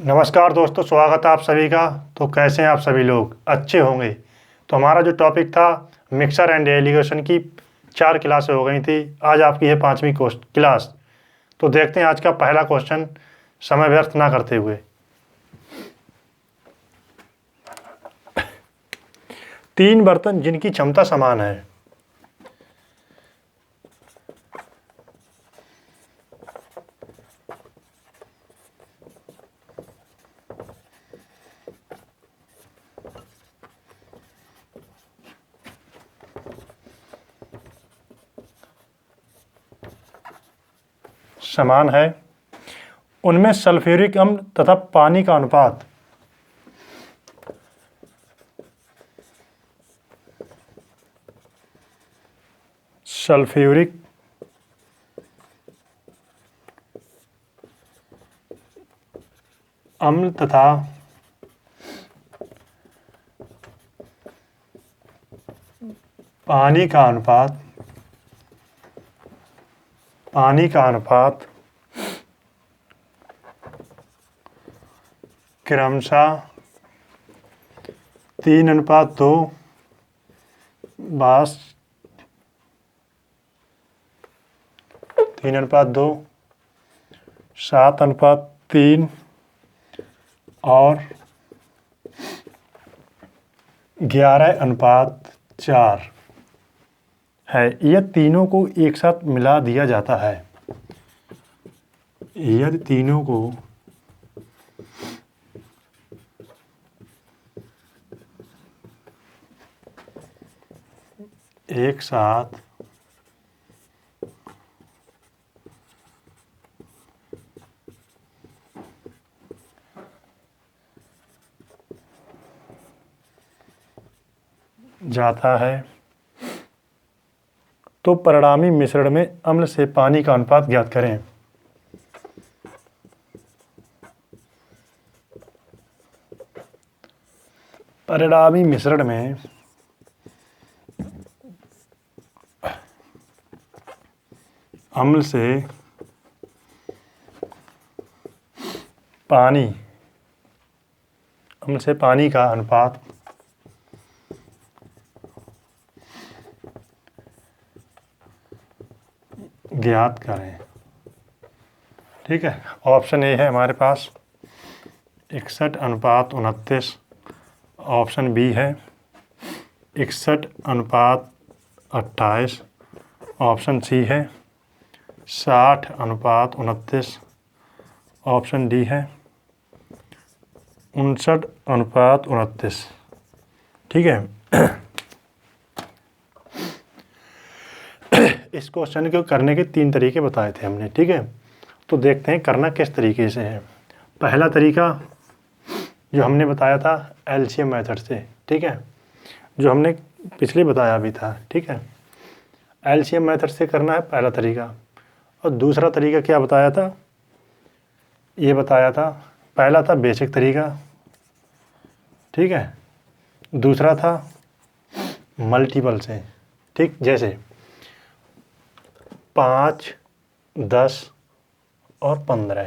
नमस्कार दोस्तों, स्वागत है आप सभी का। तो कैसे हैं आप सभी लोग? अच्छे होंगे। तो हमारा जो टॉपिक था मिक्सर एंड एलिगेशन की 4 क्लासें हो गई थी। आज आपकी है 5वीं क्लास। तो देखते हैं आज का पहला क्वेश्चन, समय व्यर्थ ना करते हुए। 3 बर्तन जिनकी क्षमता समान है। समान है, उनमें सल्फ्यूरिक अम्ल तथा पानी का अनुपात सल्फ्यूरिक अम्ल तथा पानी का अनुपात क्रमशः 3:2 वाष्प 3:2 7:3 और 11:4 है। यह तीनों को एक साथ मिला दिया जाता है। यदि तीनों को एक साथ जाता है तो परिणामी मिश्रण में अम्ल से पानी का अनुपात ज्ञात करें। परिणामी मिश्रण में अम्ल से पानी का अनुपात ज्ञात करें। ठीक है, ऑप्शन ए है हमारे पास 61:29। ऑप्शन बी है 61:28। ऑप्शन सी है 60:29। ऑप्शन डी है 59:29। ठीक है। इस क्वेश्चन को करने के 3 तरीके बताए थे हमने। ठीक है, तो देखते हैं करना किस तरीके से है। पहला तरीका जो हमने बताया था एलसीएम मेथड से। ठीक है, जो हमने पिछले बताया भी था। ठीक है, एलसीएम मेथड से करना है पहला तरीका। और दूसरा तरीका क्या बताया था? ये बताया था, पहला था बेसिक तरीका। ठीक है, दूसरा था मल्टीपल से। ठीक, जैसे 5, 10 और 15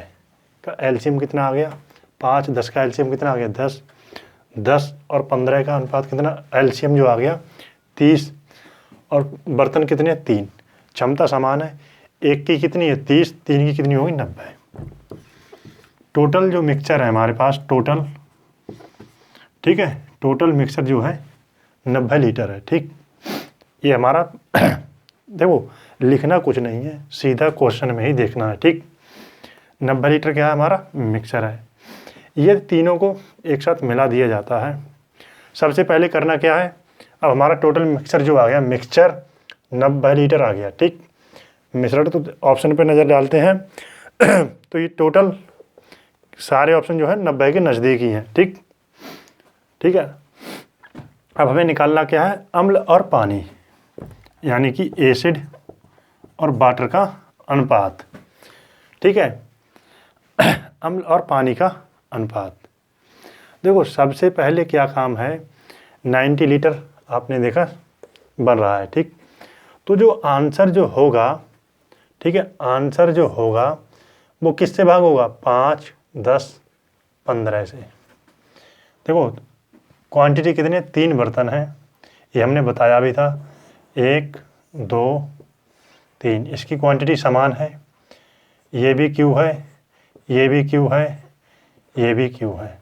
का एलसीएम कितना आ गया? 5, 10 का एलसीएम कितना आ गया? 10। 10 और 15 का अनुपात कितना? एलसीएम जो आ गया 30। और बर्तन कितने? 3। क्षमता समान है। एक की कितनी है? 30। 3 की कितनी होगी? 90। टोटल जो मिक्सचर है हमारे पास टोटल, ठीक है, टोटल मिक्सचर जो है 90 लीटर है। ठीक, ये हमारा देखो लिखना कुछ नहीं है, सीधा क्वेश्चन में ही देखना है। ठीक, 90 लीटर क्या है? हमारा मिक्सचर है। ये तीनों को एक साथ मिला दिया जाता है। सबसे पहले करना क्या है? अब हमारा टोटल मिक्सचर जो आ गया, मिक्सचर 90 लीटर आ गया। ठीक, मिश्रण तो ऑप्शन पे नज़र डालते हैं तो ये टोटल सारे ऑप्शन जो है 90 के नज़दीक ही हैं। ठीक, ठीक है। अब हमें निकालना क्या है? अम्ल और पानी, यानी कि एसिड और वाटर का अनुपात। ठीक है, अम्ल और पानी का अनुपात। देखो सबसे पहले क्या काम है, 90 लीटर आपने देखा बन रहा है। ठीक, तो जो आंसर जो होगा, ठीक है, आंसर जो होगा वो किससे भाग होगा? 5, 10 15 से। देखो क्वांटिटी कितनी है, 3 बर्तन है, ये हमने बताया भी था, 1 2 3, इसकी क्वांटिटी समान है, ये भी क्यू है, ये भी क्यू है, ये भी क्यू है।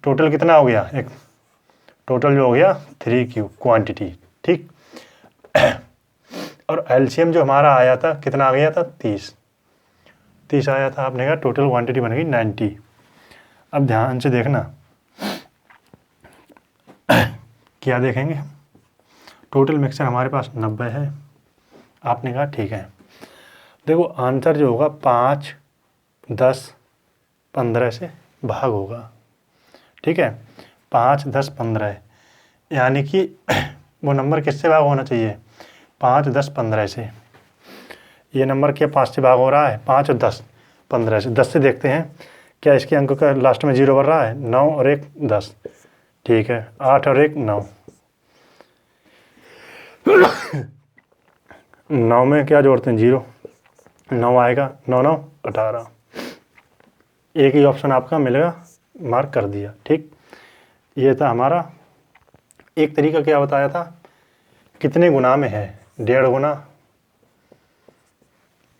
टोटल कितना हो गया, एक टोटल जो हो गया 3 क्यू क्वांटिटी, ठीक। और एलसीएम जो हमारा आया था कितना आ गया था, 30 आया था, आपने कहा टोटल क्वांटिटी बन गई 90। अब ध्यान से देखना क्या देखेंगे, टोटल मिक्सचर हमारे पास 90 है, आपने कहा ठीक है। देखो आंसर जो होगा 5 10 15 से भाग होगा, ठीक है, 5 10 15, यानी कि वो नंबर किससे भाग होना चाहिए, 5 10 15 से। ये नंबर क्या 5 से भाग हो रहा है, 5 और 10 15 से। 10 से देखते हैं क्या इसके अंक का लास्ट में 0 बन रहा है, 9 और 1 10, ठीक है, 8 और 1 9, 9 में क्या जोड़ते हैं 0, 9 आएगा, 9 9 18, एक ही ऑप्शन आपका मिलेगा, मार्क कर दिया, ठीक। ये था हमारा एक तरीका, क्या बताया था, कितने गुना में है, 1.5 गुना,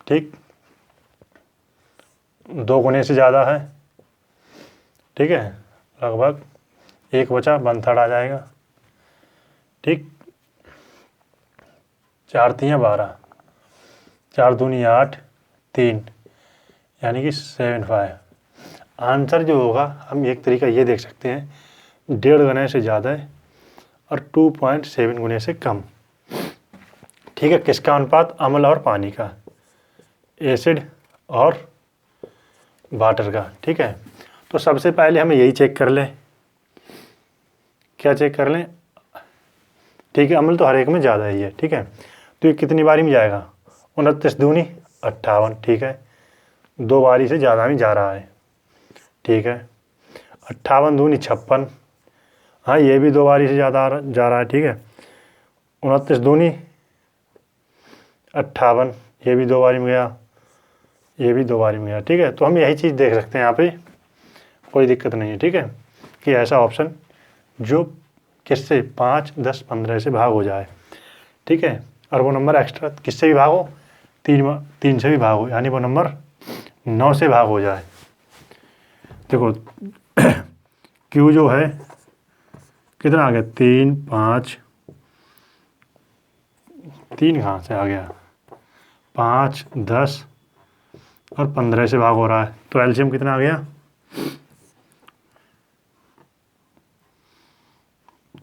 ठीक, 2 गुने से ज़्यादा है, ठीक है, लगभग 1 बचा 1/3 आ जाएगा, ठीक, 4 3 12, 4 दूनी 8 3, यानी कि 75। आंसर जो होगा हम एक तरीका ये देख सकते हैं, 1.5 गुने से ज़्यादा है और 2.7 गुने से कम, ठीक है। किसका अनुपात, अम्ल और पानी का, एसिड और वाटर का, ठीक है। तो सबसे पहले हमें यही चेक कर लें, क्या चेक कर लें, ठीक है, अम्ल तो हर एक में ज़्यादा ही है, ठीक है। तो ये कितनी बारी में जाएगा, 29 दूनी 58, ठीक है, 2 बारी से ज़्यादा में जा रहा है, ठीक है, 58 दूनी 56, हाँ ये भी 2 बारी से ज़्यादा जा रहा है, ठीक है, 29 दूनी 58, ये भी 2 बारी में गया, ये भी 2 बारी में गया, ठीक है। तो हम यही चीज़ देख सकते हैं यहाँ पे, कोई दिक्कत नहीं है, ठीक है, कि ऐसा ऑप्शन जो किससे 5 10 15 से भाग हो जाए, ठीक है, और वो नंबर एक्स्ट्रा किससे भी भाग हो, 3 से भी भाग हो, यानी वो नंबर 9 से भाग हो जाए। देखो क्यू जो है कितना आ गया, 3 5, 3 कहाँ से आ गया, 5 10 और 15 से भाग हो रहा है, तो एलसीएम कितना आ गया,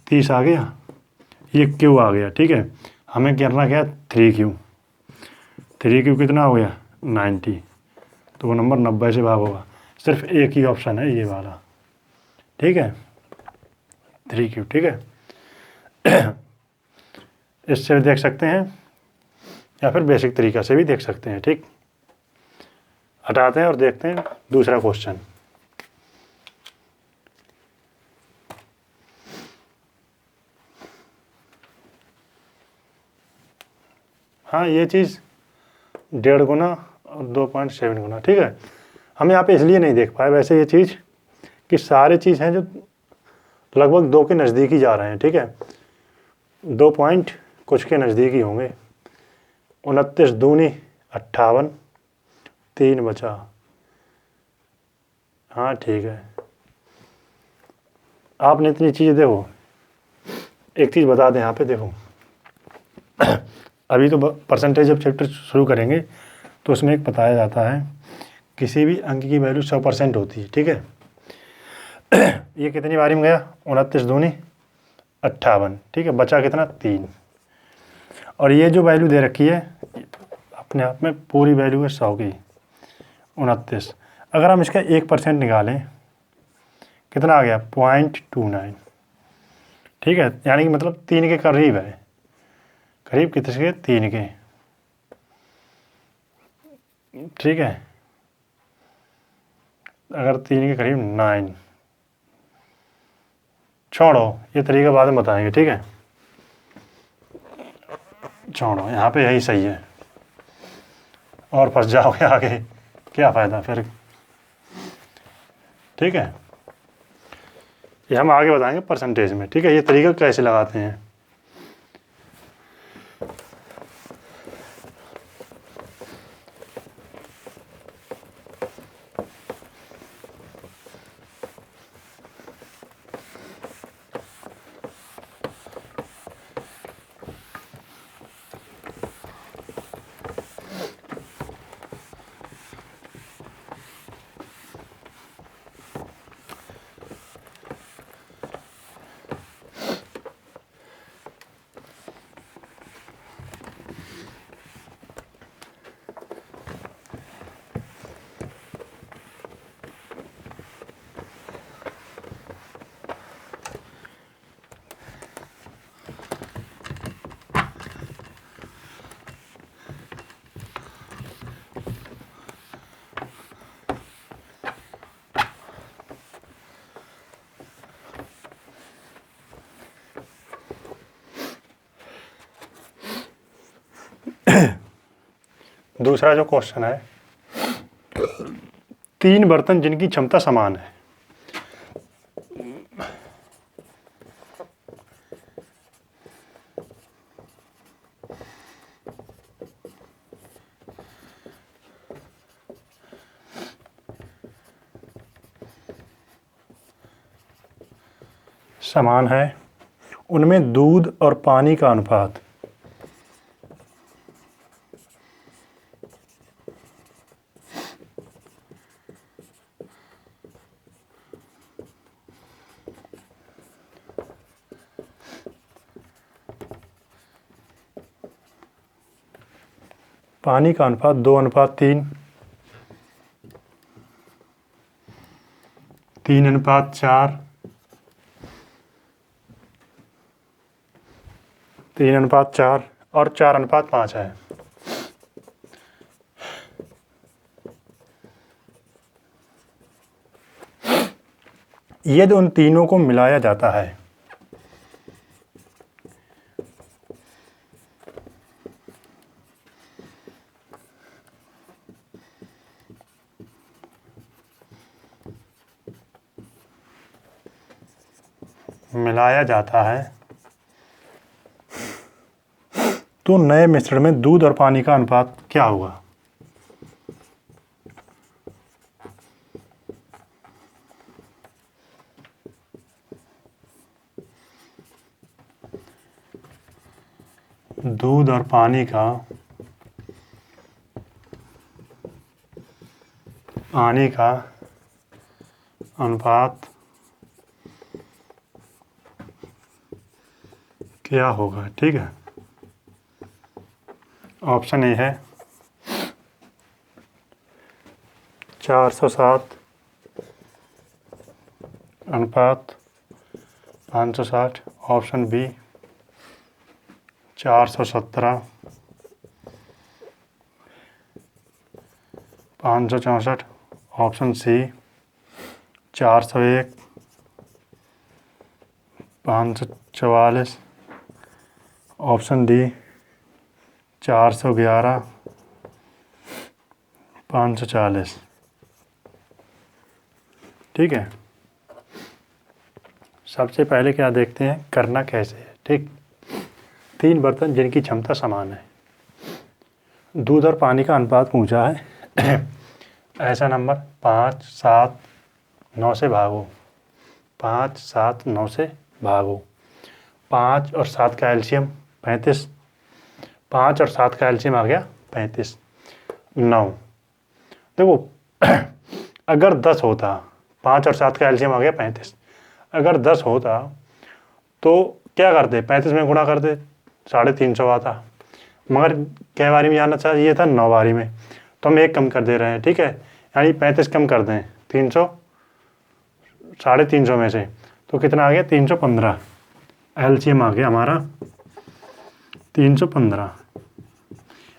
30 आ गया, ये क्यू आ गया, ठीक है। हमें करना क्या, 3 क्यू कितना हो गया 90, तो वो नंबर 90 से भाग होगा, सिर्फ एक ही ऑप्शन है ये वाला, ठीक है, 3Q, ठीक है। इससे भी देख सकते हैं या फिर बेसिक तरीका से भी देख सकते हैं, ठीक। हटाते हैं और देखते हैं दूसरा क्वेश्चन। हाँ ये चीज़ 1.5 गुना और 2.7 गुना, ठीक है। हम यहाँ पे इसलिए नहीं देख पाए वैसे ये चीज़ कि सारे चीज़ हैं जो लगभग 2 के नज़दीक ही जा रहे हैं, ठीक है, 2 पॉइंट कुछ के नज़दीक ही होंगे। 29 दूनी 58, 3 बचा, हाँ ठीक है। आपने इतनी चीज़ें देखो, एक चीज़ बता दें यहाँ पे, देखो अभी तो परसेंटेज जब चैप्टर शुरू करेंगे तो उसमें एक बताया जाता है किसी भी अंक की वैल्यू 100% होती है, ठीक है। ये कितनी बारी में गया, 29 दूनी 58, ठीक है, बचा कितना 3, और ये जो वैल्यू दे रखी है अपने आप में पूरी वैल्यू है 100 की, 29। अगर हम इसका 1% निकालें कितना आ गया 0.29, ठीक है, यानी कि मतलब 3 के करीब है, करीब कितने के, 3 के, ठीक है। अगर 3 के करीब 9, छोड़ो ये तरीका बाद में बताएंगे, ठीक है, छोड़ो यहाँ पे यही सही है, और फंस जाओगे आगे क्या फ़ायदा फिर। ठीक है, ये हम आगे बताएंगे परसेंटेज में। ठीक है, ये तरीका कैसे लगाते हैं। दूसरा जो क्वेश्चन है, 3 बर्तन जिनकी क्षमता समान है। समान है, उनमें दूध और पानी का अनुपात पानी का अनुपात 2:3, 3:4, 3:4 और 4:5 है। यदि उन तीनों को मिलाया जाता है तो नए मिश्रण में दूध और पानी का अनुपात क्या होगा। दूध और पानी का अनुपात क्या होगा। ठीक है, ऑप्शन ए है 407 अनुपात 560, option B 417 564, option C 401 544, option D 411 540। ठीक है, सबसे पहले क्या देखते हैं, करना कैसे है। ठीक, 3 बर्तन जिनकी क्षमता समान है, दूध और पानी का अनुपात पूछा है। ऐसा नंबर 5, 7, 9 से भागो, 5, 7, 9 से भागो। 5 और 7 का एलसीएम 35, 5 और 7 का एलसीएम आ गया 35, 9। देखो अगर 10 होता, 5 और 7 का एलसीएम आ गया 35, अगर 10 होता तो क्या करते, 35 में गुणा करते, 350 आता। मगर कै बारी में जाना चाहिए था, 9 बारी में, तो हम 1 कम कर दे रहे हैं। ठीक है, यानी 35 कम कर दें 300, 350 में से, तो कितना आ गया 315। एलसीएम आ गया हमारा 315।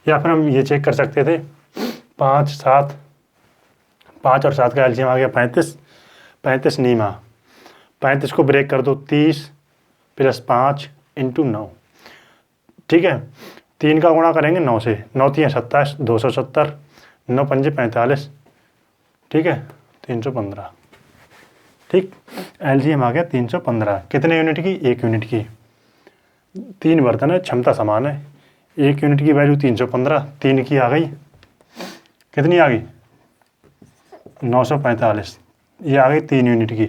या फिर हम ये चेक कर सकते थे, 5 और 7 का एलसीएम आ गया 35, 35 नीमा, 35 को ब्रेक कर दो, 30 + 5 × 9। ठीक है, 3 का गुणा करेंगे 9 से, 9 × 3 = 27, 270, 9 × 5 = 45। ठीक है, 315। ठीक, एलसीएम आ गया 315। कितने यूनिट की? 1 यूनिट की। 3 बर्तन है, क्षमता समान है। 1 यूनिट की वैल्यू 315, 3 की आ गई, कितनी आ गई? 945। ये आ गई 3 यूनिट की,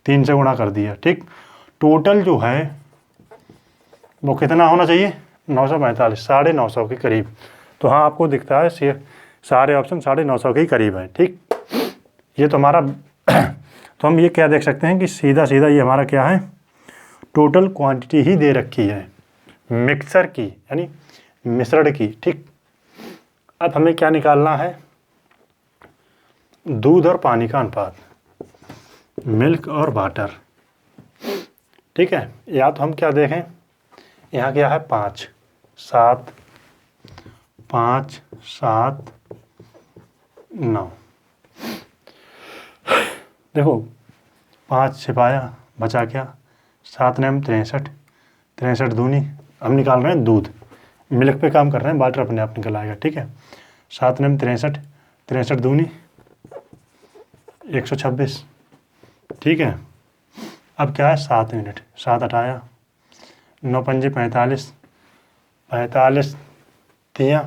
3 से गुणा कर दिया। ठीक, टोटल जो है वो कितना होना चाहिए? 945, 950 के करीब। तो हाँ, आपको दिखता है सारे ऑप्शन 950 के ही करीब हैं। ठीक, ये तो हमारा तो हम ये क्या देख सकते हैं कि सीधा सीधा ये हमारा क्या है, टोटल क्वांटिटी ही दे रखी है मिक्सर की, यानी मिश्रण की। ठीक, अब हमें क्या निकालना है? दूध और पानी का अनुपात, मिल्क और वाटर। ठीक है, या तो हम क्या देखें, यहाँ क्या है? 5 7 5 7 9। देखो 5 छिपाया, बचा क्या? 7 9 63, 63 दूनी। हम निकाल रहे हैं दूध, मिल्क पे काम कर रहे हैं, वाटर अपने आप निकल आएगा। ठीक है, 7 9 63, 63 दूनी 126। ठीक है, अब क्या है? 7 यूनिट, 7 हटाया, 9 पंजे 45, 45 तियाँ,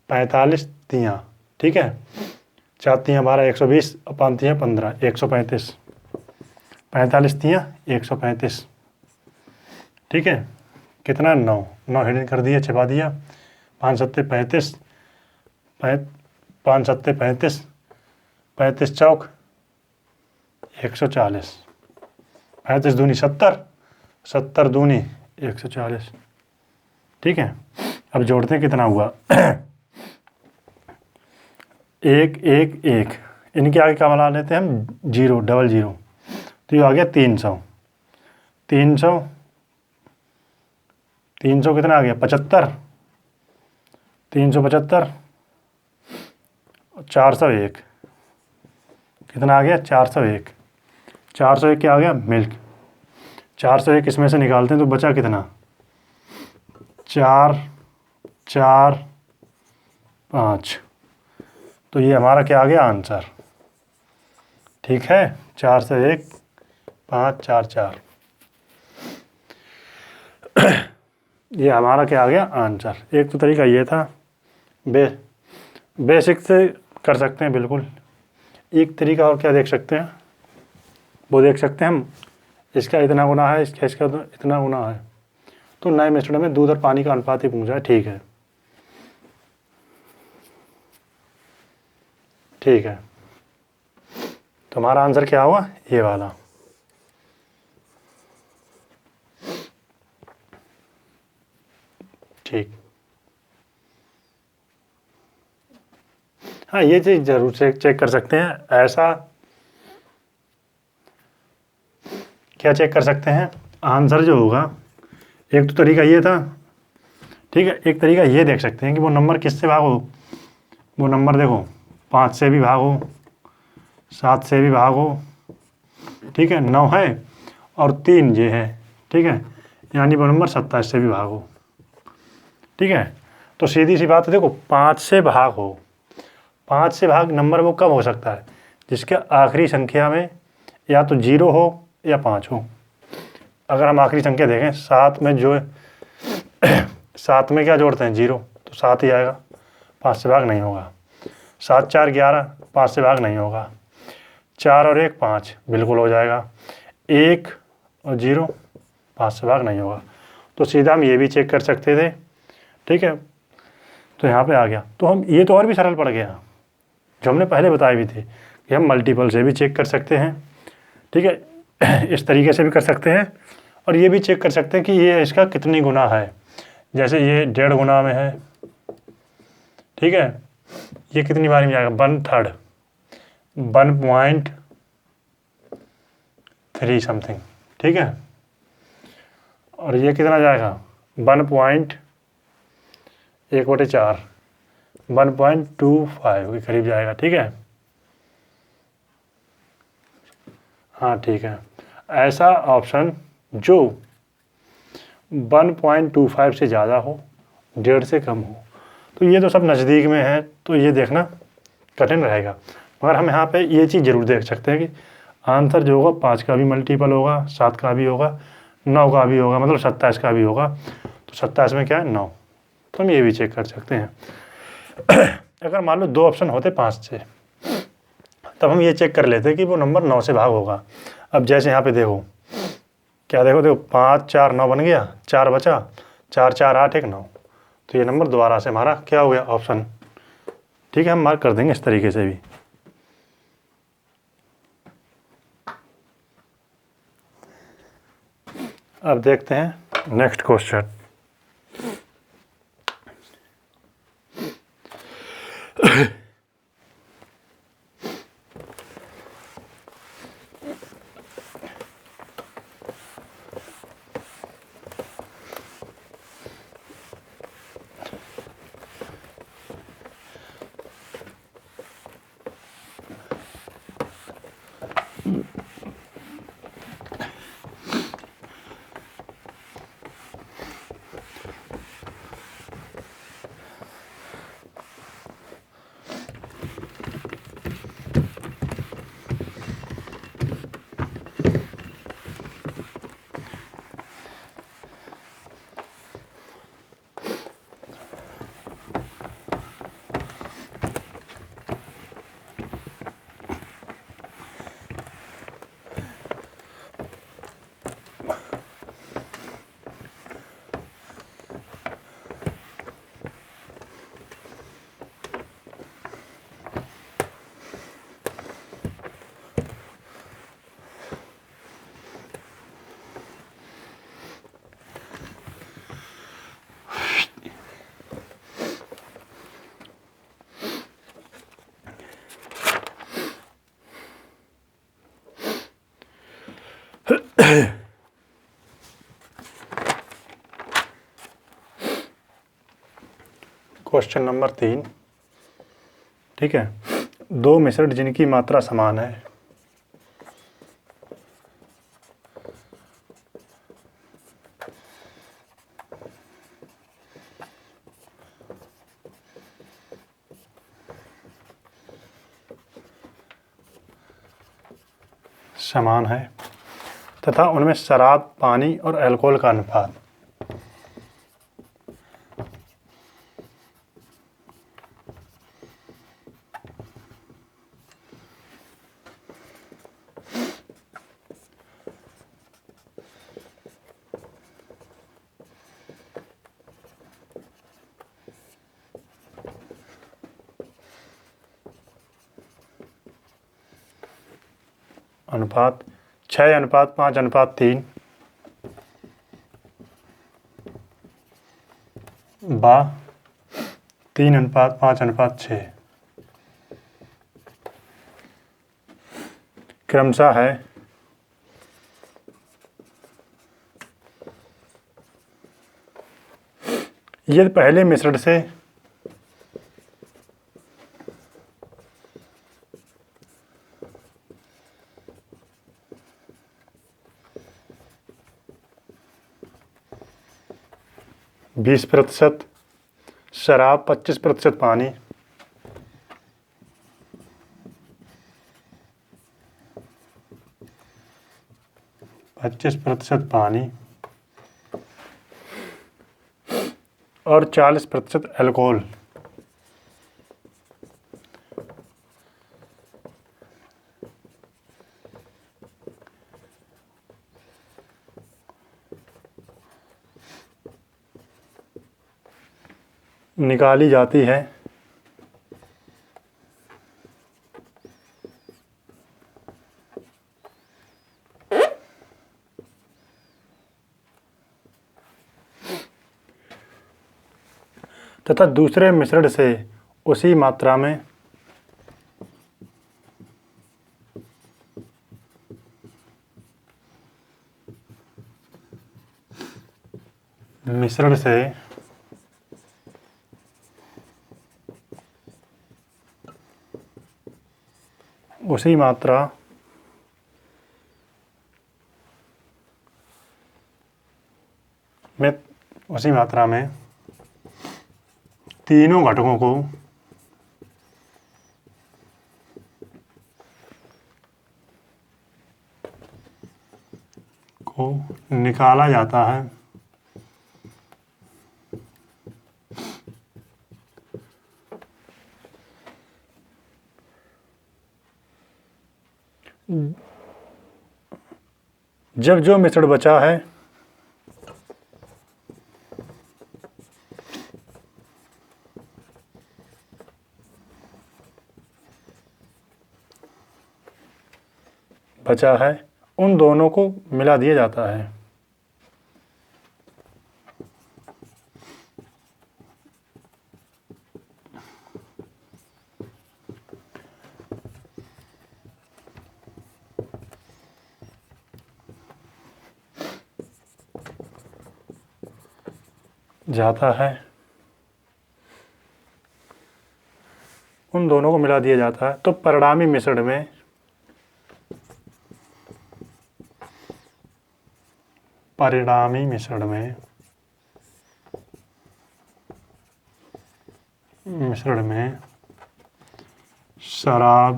45 तियाँ। ठीक है, 4 तियाँ 12, 120, 5 तियाँ 15, 135, 45 तियाँ 135। ठीक है, कितना? 9 9 हिडन कर दिया, छिपा दिया। 5 सत्ते 35, 5 सत्ते 35, 35 चौक 140, 35 दूनी 70, 70 दूनी 140। ठीक है, अब जोड़ते हैं, कितना हुआ? 1 1 1, इनके आगे क्या बना लेते हैं हम? 0 डबल 0, तो ये आ गया 300। 300 300 कितना आ गया? 75, 375, 401, कितना आ गया? 401। 401 क्या आ गया? मिल्क। 401 इसमें से निकालते हैं तो बचा कितना? 4 4 5। तो ये हमारा क्या आ गया? आंसर। ठीक है, 401 5 4 4, ये हमारा क्या आ गया? आंसर। एक तो तरीका ये था, बेसिक से कर सकते हैं बिल्कुल। एक तरीका और क्या देख सकते हैं, वो देख सकते हैं हम, इसका इतना गुना है, इसका इतना गुना है, तो नए मिश्रण में दूध और पानी का अनुपात ही पूछा है। ठीक है, ठीक है, तो हमारा आंसर क्या हुआ? ये वाला। ठीक, हाँ, ये चीज़ जरूर चेक कर सकते हैं। ऐसा क्या चेक कर सकते हैं? आंसर जो होगा, एक तो तरीका ये था। ठीक है, एक तरीका ये देख सकते हैं कि वो नंबर किससे भागो। वो नंबर देखो, 5 से भी भागो, 7 से भी भागो। ठीक है, 9 है और 3 ये है। ठीक है, यानी वो नंबर 27 से भी भागो। ठीक है, तो सीधी सी बात है, देखो 5 से भाग हो, 5 से भाग नंबर वो कब हो सकता है? जिसके आखिरी संख्या में या तो 0 हो या 5 हो। अगर हम आखिरी संख्या देखें, 7 में जो 7 में क्या जोड़ते हैं? 0, तो 7 ही आएगा, 5 से भाग नहीं होगा। 7 4 11, 5 से भाग नहीं होगा। 4 और 1 5, बिल्कुल हो जाएगा। 1 और 0, 5 से भाग नहीं होगा। तो सीधा हम ये भी चेक कर सकते थे। ठीक है, तो यहाँ पे आ गया। तो हम ये तो और भी सरल पड़ गया, जो हमने पहले बताए भी थे कि हम मल्टीपल से भी चेक कर सकते हैं। ठीक है, इस तरीके से भी कर सकते हैं, और ये भी चेक कर सकते हैं कि ये इसका कितनी गुना है। जैसे ये 1.5 गुना में है। ठीक है, ये कितनी बारी में जाएगा? 1/3, 1.3 समथिंग। ठीक है, और ये कितना जाएगा? 1.1/4, 1.25 के करीब जाएगा। ठीक है, हाँ ठीक है, ऐसा ऑप्शन जो 1.25 से ज़्यादा हो, 1.5 से कम हो, तो ये तो सब नज़दीक में है, तो ये देखना कठिन रहेगा। मगर हम यहाँ पे ये चीज़ ज़रूर देख सकते हैं कि आंसर जो होगा 5 का भी मल्टीपल होगा, 7 का भी होगा, 9 का भी होगा, मतलब 27 का भी होगा। तो 27 में क्या है 9। तो हम ये भी चेक कर सकते हैं। अगर मान लो 2 ऑप्शन होते 5 से, तब हम ये चेक कर लेते कि वो नंबर 9 से भाग होगा। अब जैसे यहाँ पे देखो, क्या देखो 5 4 9 बन गया, 4 बचा, 4 4 8 1 9। तो ये नंबर दोबारा से हमारा क्या हो गया ऑप्शन। ठीक है, हम मार्क कर देंगे इस तरीके से भी। अब देखते हैं नेक्स्ट क्वेश्चन। Question number 3। ठीक है, 2 मिश्रण जिनकी मात्रा समान है। समान है तथा उनमें शराब, पानी और अल्कोहल का अनुपात अनुपात 6:5:3 बा 3:5:6 क्रमशः है। यदि पहले मिश्रण से बीस प्रतिशत शराब, 25% पानी, 25% पानी और 40% अल्कोहल निकाली जाती है। तथा दूसरे मिश्रण से उसी मात्रा में मिश्रण से उसी मात्रा में तीनों घटकों को निकाला जाता है जब जो मिश्रण बचा है उन दोनों को मिला दिया जाता है। उन दोनों को मिला दिया जाता है तो परिणामी मिश्रण में शराब,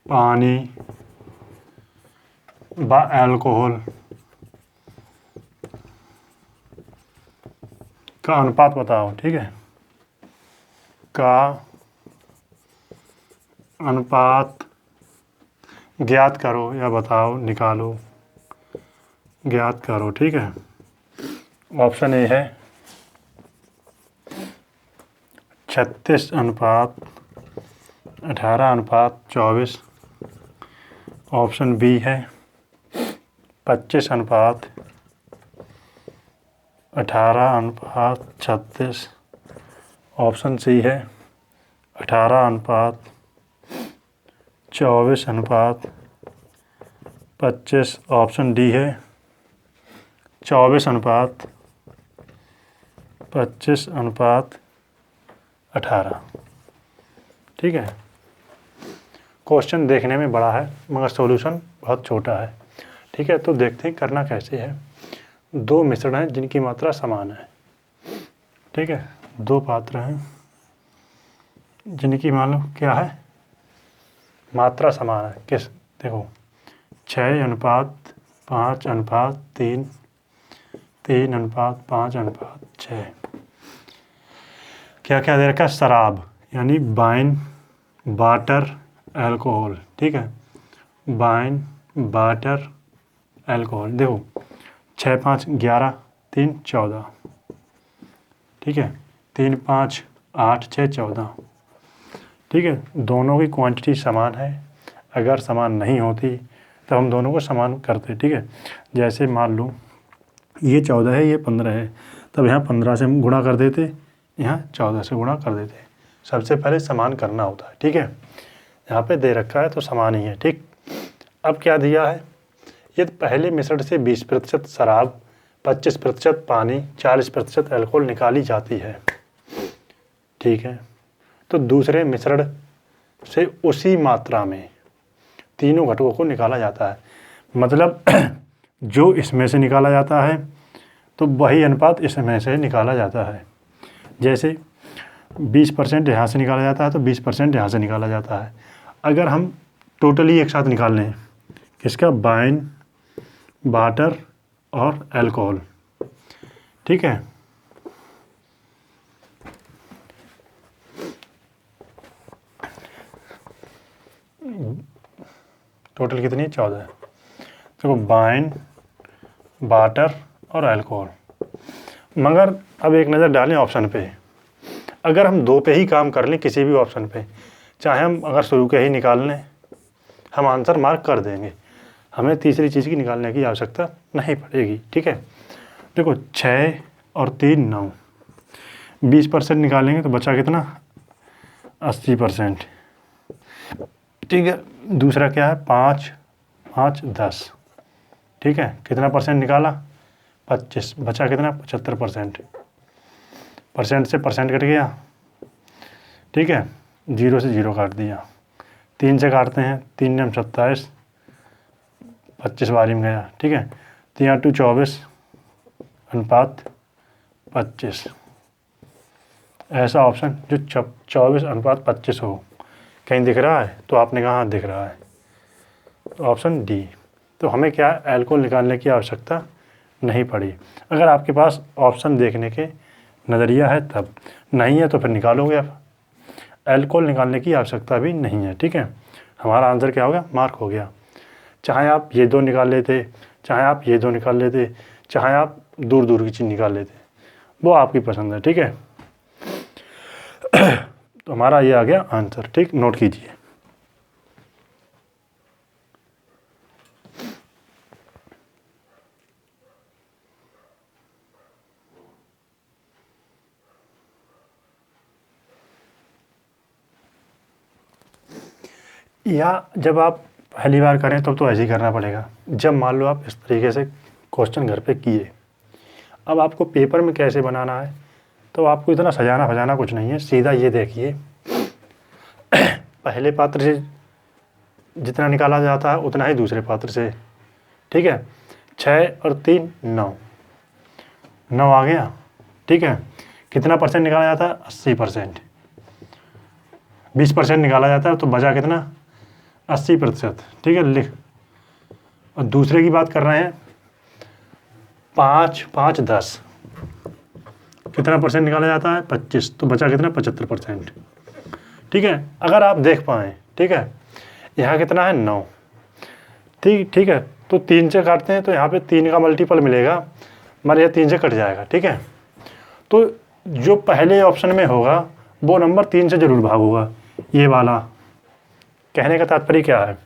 पानी व अल्कोहल का अनुपात बताओ। ठीक है, का अनुपात ज्ञात करो या बताओ, निकालो, ज्ञात करो। ठीक है, ऑप्शन ए है 36:18:24। ऑप्शन बी है 25:18:36। ऑप्शन सी है 18:24:25। ऑप्शन डी है 24:25:18। ठीक है, क्वेश्चन देखने में बड़ा है मगर सॉल्यूशन बहुत छोटा है। ठीक है, तो देखते हैं करना कैसे है। दो मिश्रण हैं जिनकी मात्रा समान है। ठीक है, दो पात्र हैं जिनकी मान लो क्या है, मात्रा समान है। किस, देखो 6:5:3, 3:5:6। क्या क्या दे रखा है, शराब यानी वाइन, वाटर, अल्कोहल। ठीक है, वाइन, वाटर, अल्कोहल। देखो 6, 5, 11, 3, 14। ठीक है, 3, 5, 8, 6, 14। ठीक है, दोनों की क्वांटिटी समान है। अगर समान नहीं होती तो हम दोनों को समान करते। ठीक है, जैसे मान लो ये 14 है, ये 15 है, तब यहाँ 15 से हम गुणा कर देते, यहाँ 14 से गुणा कर देते। सबसे पहले समान करना होता है। ठीक है, यहाँ पे दे रखा है तो समान ही है। ठीक, अब क्या दिया है, यदि पहले मिश्रण से 20% शराब, 25% पानी, 40% अल्कोहल निकाली जाती है। ठीक है, तो दूसरे मिश्रण से उसी मात्रा में तीनों घटकों को निकाला जाता है। मतलब जो इसमें से निकाला जाता है तो वही अनुपात इसमें से निकाला जाता है। जैसे 20% यहाँ से निकाला जाता है तो 20% यहाँ से निकाला जाता है। अगर हम टोटली एक साथ निकाल लें किसका, वाइन, वाटर और अल्कोहल। ठीक है, टोटल कितनी, 14। तो वाइन, वाटर और अल्कोहल। मगर अब एक नज़र डालें ऑप्शन पे। अगर हम दो पे ही काम कर लें किसी भी ऑप्शन पे, चाहे हम अगर शुरू के ही निकाल लें, हम आंसर मार्क कर देंगे। हमें तीसरी चीज़ की निकालने की आवश्यकता नहीं पड़ेगी। ठीक है, देखो 6 और 3 9, 20% निकालेंगे तो बचा कितना, 80%। ठीक है, दूसरा क्या है, 5, 5, 10। ठीक है, कितना परसेंट निकाला, 25, बचा कितना, 75%। परसेंट से परसेंट कट गया। ठीक है, 0 से 0 काट दिया। 3 से काटते हैं, 3 9 27, 25 बारी में गया। ठीक है, 3 8 2 24 अनुपात 25। ऐसा ऑप्शन जो 24:25 हो, कहीं दिख रहा है तो आपने कहा हाँ दिख रहा है, तो ऑप्शन डी तो हमें क्या एल्कोहल निकालने की आवश्यकता नहीं पड़ी। अगर आपके पास ऑप्शन देखने के नज़रिया है तब, नहीं है तो फिर निकालोगे आप। एल्कोहल निकालने की आवश्यकता भी नहीं है, ठीक है। हमारा आंसर क्या हो गया, मार्क हो गया। चाहे आप ये 2 निकाल लेते, चाहे आप ये 2 निकाल लेते, चाहे आप दूर दूर की चीज़ निकाल लेते, वो आपकी पसंद है, ठीक है। तो हमारा ये आ गया आंसर, ठीक, नोट कीजिए। या जब आप पहली बार करें तब तो ऐसे ही करना पड़ेगा। जब मान लो आप इस तरीके से क्वेश्चन घर पे किए, अब आपको पेपर में कैसे बनाना है, तो आपको इतना सजाना फजाना कुछ नहीं है। सीधा ये देखिए, पहले पात्र से जितना निकाला जाता है उतना ही दूसरे पात्र से, ठीक है। 6 और 3 9, 9 आ गया, ठीक है। कितना परसेंट निकाला जाता है, 80%। 20% निकाला जाता है तो बचा कितना, 80%, ठीक है, लिख। और दूसरे की बात कर रहे हैं, 5 5 10, कितना परसेंट निकाला जाता है, 25, तो बचा कितना, 75%, ठीक है। अगर आप देख पाएँ, ठीक है, यहाँ कितना है, 9, ठीक है। तो 3 से काटते हैं तो यहाँ पे 3 का मल्टीपल मिलेगा, हमारे यहाँ 3 से कट जाएगा, ठीक है। तो जो पहले ऑप्शन में होगा वो नंबर 3 से ज़रूर भाग होगा, ये वाला। कहने का तात्पर्य क्या है,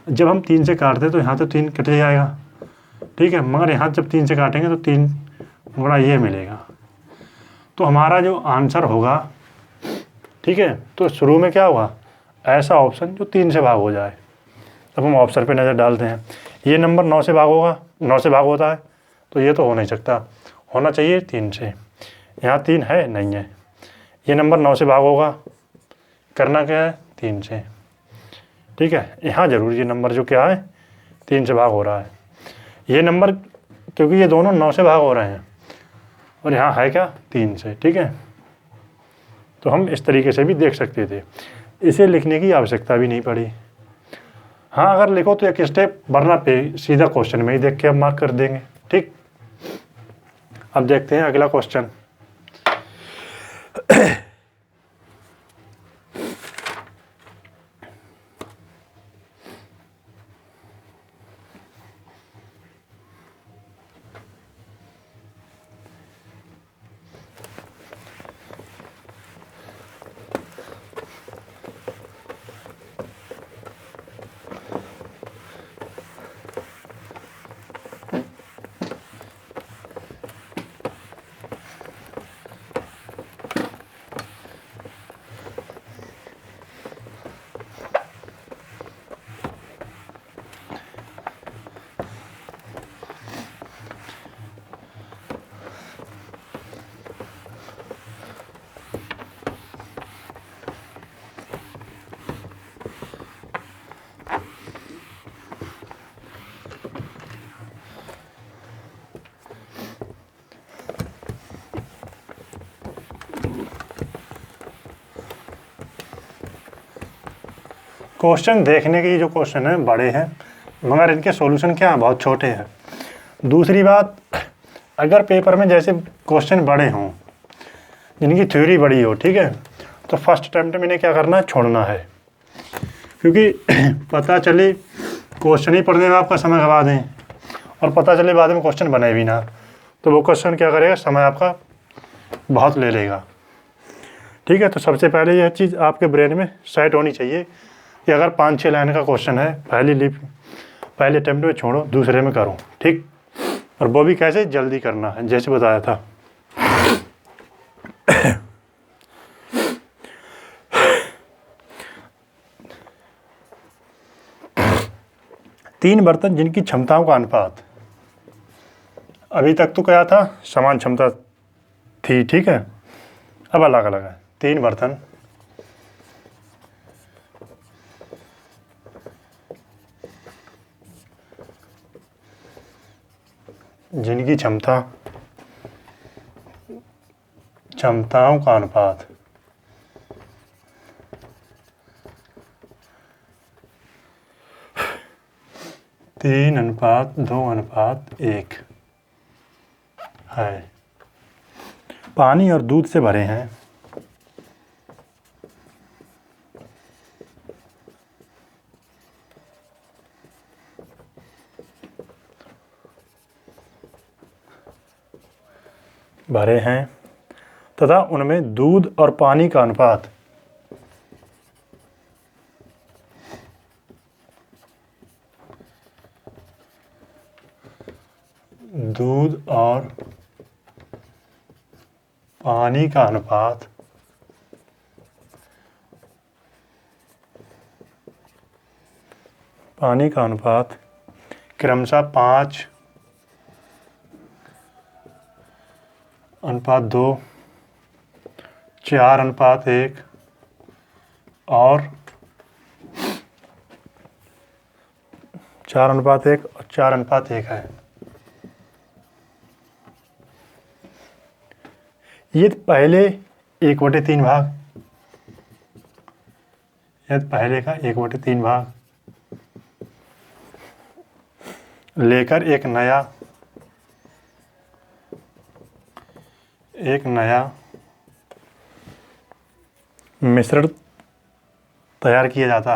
जब हम 3 से काटते हैं तो यहाँ तो 3 कट जाएगा, ठीक है, मगर यहाँ जब 3 से काटेंगे तो 3 गुणा ये मिलेगा। तो हमारा जो आंसर होगा, ठीक है, तो शुरू में क्या होगा, ऐसा ऑप्शन जो 3 से भाग हो जाए। अब हम ऑप्शन पे नज़र डालते हैं, ये नंबर 9 से भाग होगा, 9 से भाग होता है, तो ये तो हो नहीं सकता, होना चाहिए 3 से। यहाँ 3 है, नहीं है। ये नंबर 9 से भाग होगा, करना क्या है, 3 से, ठीक है। यहाँ ज़रूर ये नंबर जो क्या है, 3 से भाग हो रहा है। ये नंबर, क्योंकि ये दोनों 9 से भाग हो रहे हैं, और यहाँ है क्या, 3 से, ठीक है। तो हम इस तरीके से भी देख सकते थे, इसे लिखने की आवश्यकता भी नहीं पड़ी। हाँ, अगर लिखो तो एक स्टेप, वरना पे सीधा क्वेश्चन में ही देख के अब मार्क कर देंगे, ठीक। अब देखते हैं अगला क्वेश्चन। क्वेश्चन देखने के जो क्वेश्चन हैं बड़े हैं, मगर इनके सॉल्यूशन क्या हैं, बहुत छोटे हैं। दूसरी बात, अगर पेपर में जैसे क्वेश्चन बड़े हों, जिनकी थ्योरी बड़ी हो, ठीक है, तो फर्स्ट अटैम्प्ट में इन्हें क्या करना है, छोड़ना है। क्योंकि पता चले क्वेश्चन ही पढ़ने में आपका समय गवा दें, और पता चले बाद में क्वेश्चन बने भी ना, तो वो क्वेश्चन क्या करेगा, समय आपका बहुत ले लेगा, ठीक है। तो सबसे पहले यह चीज़ आपके ब्रेन में सेट होनी चाहिए कि अगर 5-6 लाइन का क्वेश्चन है, पहले अटैम्प्ट में छोड़ो, दूसरे में करो, ठीक। और वो भी कैसे, जल्दी करना है, जैसे बताया था। तीन बर्तन जिनकी क्षमताओं का अनुपात, अभी तक तो क्या था, समान क्षमता थी, ठीक है, अब अलग अलग है। 3 बर्तन जिनकी क्षमताओं का अनुपात 3:2:1 है। पानी और दूध से भरे हैं। भरे हैं तथा उनमें दूध और पानी का अनुपात दूध और पानी का अनुपात क्रमशः 5:2, 4:1 और 4:1 है। ये पहले 1/3 भाग, पहले का 1/3 भाग लेकर एक नया मिश्रण तैयार किया जाता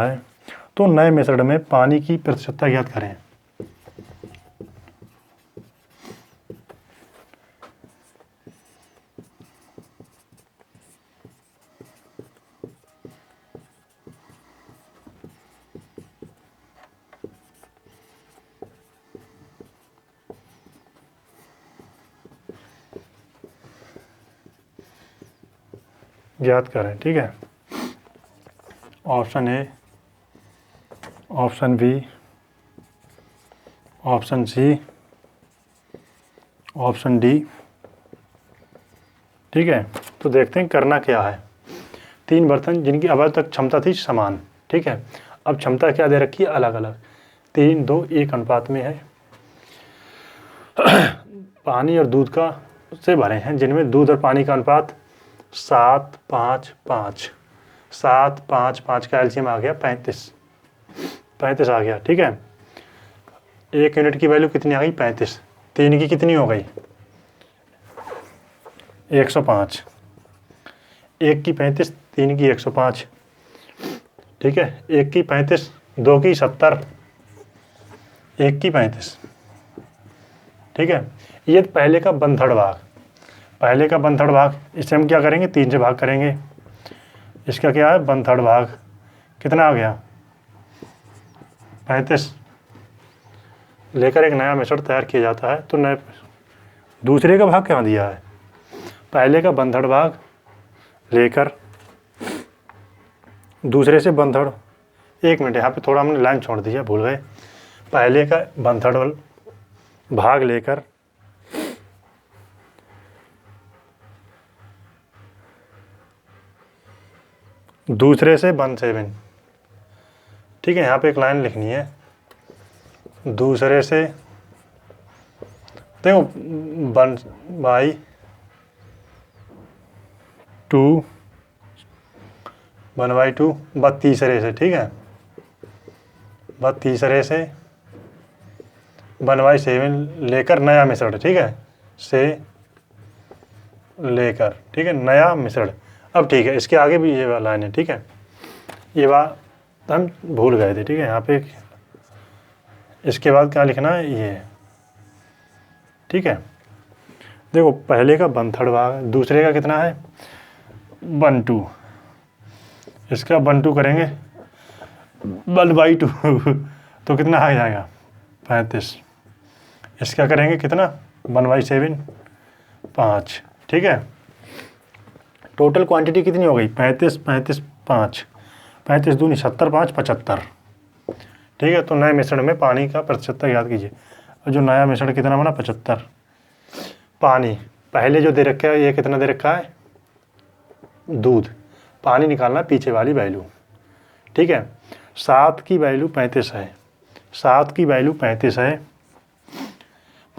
है। तो नए मिश्रण में पानी की प्रतिशतता ज्ञात करें। ठीक है। Option A, option B, option C, option D. ठीक है, तो देखते हैं करना क्या है। 3 बर्तन जिनकी अब तक क्षमता थी समान। ठीक है, अब क्षमता क्या दे रखी है, अलग अलग। 3:2:1 अनुपात में है। पानी और दूध का से भरे हैं, जिनमें दूध और पानी का अनुपात 7:5:5। 7:5:5 का एलसीएम आ गया 35 आ गया। ठीक है, 1 यूनिट की वैल्यू कितनी आ गई, 35। 3 की कितनी हो गई, 105। 1 की 35, 3 की 105। ठीक है, 1 की 35, 2 की 70, 1 की 35। ठीक है, ये पहले का 1/3 भाग। इसे हम क्या करेंगे, 3 से भाग करेंगे। इसका क्या है, 1/3 भाग, कितना आ गया, 35। लेकर एक नया मिश्रण तैयार किया जाता है। तो नए दूसरे का भाग क्या दिया है, पहले का 1/3 भाग लेकर दूसरे से 1/3। 1 मिनट, यहाँ पे थोड़ा हमने लाइन छोड़ दी है, भूल गए। पहले का 1/3 भाग लेकर दूसरे से 1/7। ठीक है, यहाँ पे एक लाइन लिखनी है, दूसरे से देखो 1/2, 1/2 तीसरे से। ठीक है, तीसरे से 1/7 लेकर नया मिश्रण। ठीक है, से लेकर, ठीक है, नया मिश्रण। अब ठीक है, इसके आगे भी ये लाइन है। ठीक है, ये बात हम भूल गए थे। ठीक है, यहाँ पे इसके बाद क्या लिखना है, ये। ठीक है, देखो पहले का 1/3 भाग, दूसरे का कितना है, 1/2। इसका 1/2 करेंगे 1/2 तो कितना आ जाएगा, 35। इसका करेंगे कितना, 1/7, 5। ठीक है, टोटल क्वांटिटी कितनी हो गई, 35, 35, 5। 35 दूनी 70, 5 75। ठीक है, तो नए मिश्रण में पानी का प्रतिशतता याद कीजिए। और जो नया मिश्रण कितना बना, 75। पानी पहले जो दे रखा है, ये कितना दे रखा है, दूध। पानी निकालना पीछे वाली वैल्यू। ठीक है, 7 की वैल्यू 35 है। 7 की वैल्यू 35 है।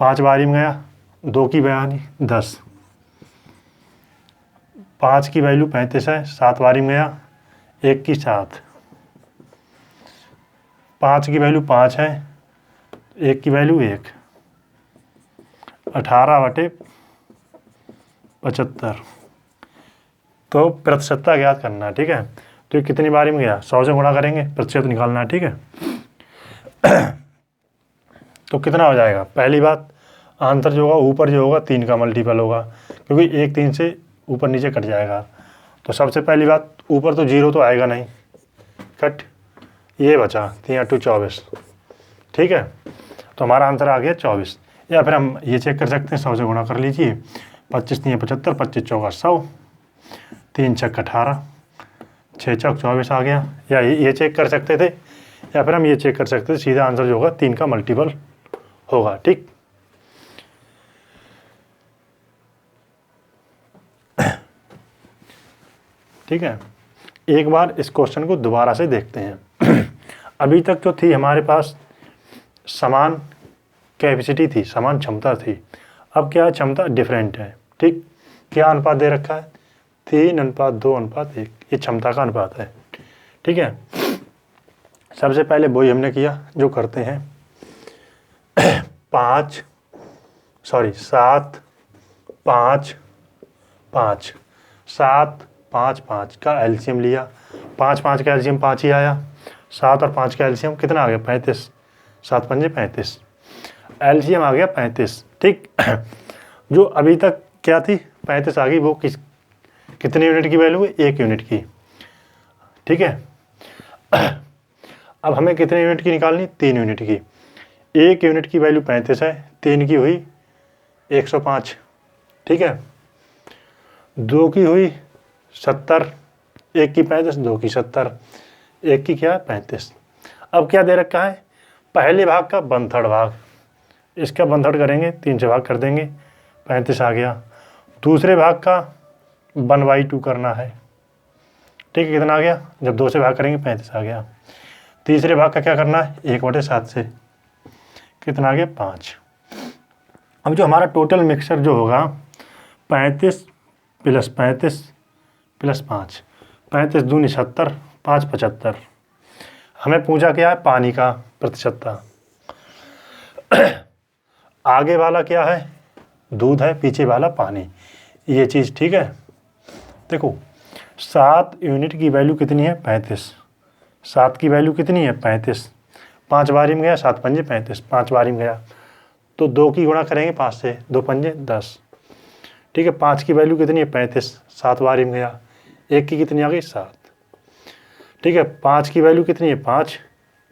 5 बारी में गया, 2 की बयानी 10, 5 की वैल्यू 35 है, 7 बारी में गया, 1 की 7, 5 की वैल्यू 5 है, 1 की वैल्यू 1, 18/75। तो प्रतिशतता ज्ञात करना है, ठीक है। तो ये कितनी बारी में गया, 100 से गुणा करेंगे, प्रतिशत निकालना है, ठीक है। तो कितना हो जाएगा, पहली बात आंसर जो होगा ऊपर जो होगा 3 का मल्टीपल होगा, क्योंकि 1 3 से ऊपर नीचे कट जाएगा। तो सबसे पहली बात ऊपर तो 0 तो आएगा नहीं, कट, ये बचा 3 × 2 24, ठीक है। तो हमारा आंसर आ गया 24। या फिर हम ये चेक कर सकते हैं, 100 से गुणा कर लीजिए, 25 3 75, 25 चौका 100, 3 छक 18, 6 चौक 24 आ गया। या ये चेक कर सकते थे, या फिर हम ये चेक कर सकते थे, सीधा आंसर जो होगा 3 का मल्टीपल होगा, ठीक। ठीक है, एक बार इस क्वेश्चन को दोबारा से देखते हैं। अभी तक तो थी हमारे पास समान कैपेसिटी थी, समान क्षमता थी। अब क्या है, क्षमता डिफरेंट है, ठीक। क्या अनुपात दे रखा है, 3:2:1, ये क्षमता का अनुपात है, ठीक है। सबसे पहले वही हमने किया जो करते हैं, 7 5 5, 7 5 5 का एलसीएम लिया, 5 5 का एलसीएम 5 ही आया, 7 और 5 का एलसीएम कितना आ गया, 35, 7 पंजे 35, एलसीएम आ गया 35, ठीक। जो अभी तक क्या थी, 35 आ गई, वो कितने यूनिट की वैल्यू है, 1 यूनिट की, ठीक है। अब हमें कितने यूनिट की निकालनी, 3 यूनिट की। 1 यूनिट की वैल्यू 35 है, 3 की हुई 105, ठीक है। 2 की हुई 70, 1 की 35, 2 की 70, 1 की क्या है 35। अब क्या दे रखा है, पहले भाग का 1/3 भाग, इसका 1/3 करेंगे, 3 से भाग कर देंगे, 35 आ गया। दूसरे भाग का 1/2 करना है, ठीक है, कितना आ गया, जब 2 से भाग करेंगे 35 आ गया। तीसरे भाग का क्या करना है, 1/7 से, कितना आ गया 5। अब जो हमारा टोटल मिक्सचर जो होगा 35 + 35 + 5, 35 दूनी 70, 5 75। हमें पूछा क्या है, पानी का प्रतिशतता। आगे वाला क्या है, दूध है, पीछे वाला पानी, ये चीज़, ठीक है। देखो 7 यूनिट की वैल्यू कितनी है, 35, 7 की वैल्यू कितनी है 35, 5 बारी में गया, 7 पंजे 35, 5 बारी में गया, तो 2 की गुणा करेंगे 5 से, 2 पंजे 10, ठीक है। 5 की वैल्यू कितनी है 35, 7 बारी में गया, 1 की कितनी आ गई 7, ठीक है। 5 की वैल्यू कितनी है 5,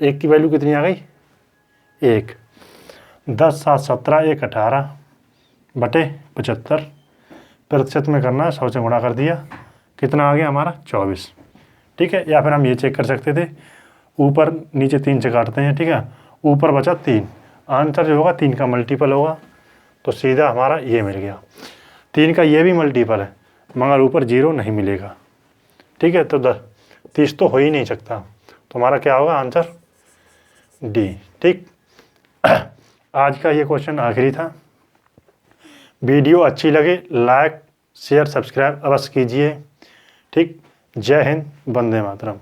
1 की वैल्यू कितनी आ गई 1, 10 7 17, 1 18/75, प्रतिशत में करना है, 100 से गुणा कर दिया, कितना आ गया हमारा 24, ठीक है। या फिर हम ये चेक कर सकते थे, ऊपर नीचे 3 से काटते हैं, ठीक है, ऊपर बचा 3, आंसर जो होगा 3 का मल्टीपल होगा, तो सीधा हमारा ये मिल गया। 3 का ये भी मल्टीपल है, मगर ऊपर 0 नहीं मिलेगा, ठीक है। तो 30 तो हो ही नहीं सकता, तो हमारा क्या होगा आंसर, डी, ठीक। आज का ये क्वेश्चन आखिरी था। वीडियो अच्छी लगे लाइक शेयर सब्सक्राइब अवश्य कीजिए, ठीक। जय हिंद, वंदे मातरम।